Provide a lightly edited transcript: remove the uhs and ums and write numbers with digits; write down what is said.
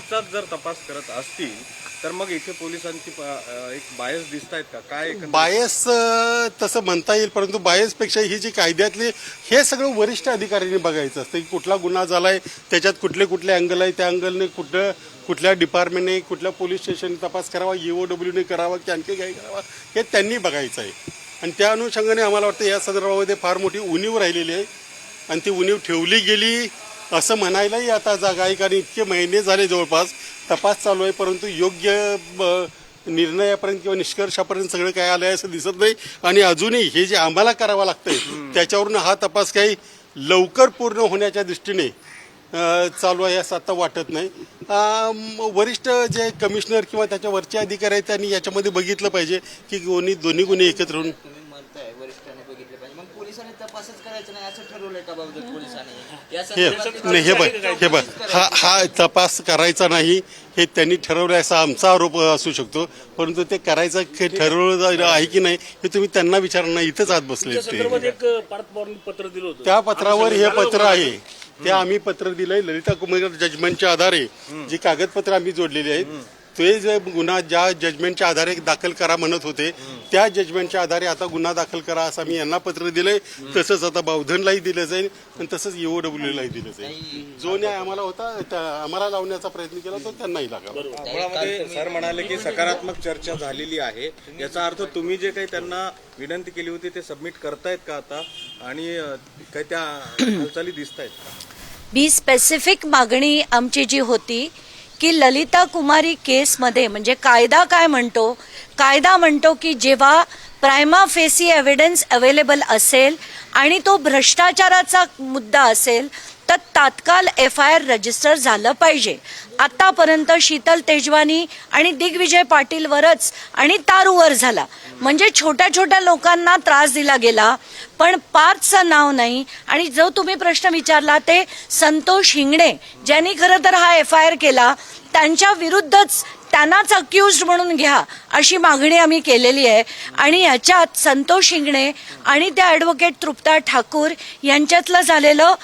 त्यांचाच जर तपास करत असतील तर मग इथे पोलिसांची एक बायस दिसतायत का काय बायस तसं म्हणता येईल, परंतु बायसपेक्षा ही जी कायद्यातली हे सगळं वरिष्ठ अधिकाऱ्यांनी बघायचं असतं की कुठला गुन्हा झाला आहे, त्याच्यात कुठले कुठले अँगल आहे, त्या अँगलने कुठल्या डिपार्टमेंटने कुठल्या पोलीस स्टेशनने तपास करावा, EOWने करावा की आणखी काही करावा हे त्यांनी बघायचं आहे. आणि त्या अनुषंगाने आम्हाला वाटतं या संदर्भामध्ये फार मोठी उणीव राहिलेली आहे आणि ती उणीव ठेवली गेली असं म्हणायलाही आता जागा आहे. कारण इतके महिने झाले जवळपास तपास चालू आहे, परंतु योग्य निर्णयापर्यंत किंवा निष्कर्षापर्यंत सगळं काय आलं आहे असं दिसत नाही. आणि अजूनही हे जे आम्हाला करावं लागतंय त्याच्यावरून हा तपास काही लवकर पूर्ण होण्याच्या दृष्टीने चालू आहे असं आता वाटत नाही. वरिष्ठ जे कमिशनर किंवा त्याच्या वरचे अधिकारी आहेत त्यांनी याच्यामध्ये बघितलं पाहिजे की दोन्ही गुन्हे एकत्र होऊन तुम्ही म्हणताय वरिष्ठांनी बघितले पाहिजे, मग पोलिसांनी तपासच करायचं नाही असं ठरवलंय का बाबा पोलिसांनी? या संदर्भात हे बघ हा तपास करायचा नाही हे त्यांनी ठरवलं असा आमचा आरोप असू शकतो, परंतु ते करायचं ठरवलं आहे की नाही हे तुम्ही त्यांना विचारणार. इथंच आत बसले ते. एक पत्र दिलं होतं, त्या पत्रावर हे पत्र आहे ते आम्ही पत्र दिलंय ललिता कुमार जजमेंटच्या आधारे जी कागदपत्र आम्ही जोडलेली आहेत. ते जे गुन्हा ज्या जजमेंटच्या आधारे दाखल करा म्हणत होते त्या जजमेंटच्या आधारे आता गुन्हा दाखल करा असं आम्ही यांना पत्र दिलंय. तसंच आता बावधनलाही दिलं जाईल आणि तसंच EOWलाही दिलं जाईल. जो न्याय आम्हाला होता आम्हाला लावण्याचा प्रयत्न केला तो त्यांनाही लागला. मुळामध्ये सर म्हणाले की सकारात्मक चर्चा झालेली आहे, याचा अर्थ तुम्ही जे काही त्यांना विनंती केली होती ते सबमिट करतायत का आता आणि काही त्या हालचाली दिसत आहेत का? बी स्पेसिफिक मागणी आमची जी होती की ललिता कुमारी केसमध्ये म्हणजे कायदा काय म्हणतो, कायदा म्हणतो की जेव्हा प्रायमा फेसी एव्हिडन्स अवेलेबल असेल आणि तो भ्रष्टाचाराचा मुद्दा असेल तर तात्काळ FIR रजिस्टर झालं पाहिजे. आतापर्यंत शीतल तेजवानी आणि दिग्विजय पाटीलवरच आणि तारूवर झाला, म्हणजे छोट्या छोट्या लोकांना त्रास दिला गेला पण पार्थचं नाव नाही. आणि जो तुम्ही प्रश्न विचारला ते संतोष हिंगणे ज्यांनी खरं तर हा FIR केला त्यांच्या विरुद्धच त्यांनाच अक्युज्ड म्हणून घ्या अशी मागणी आम्ही केलेली आहे. आणि याच्यात संतोष हिंगणे आणि त्या ॲडव्होकेट तृप्ता ठाकूर यांच्यातलं झालेलं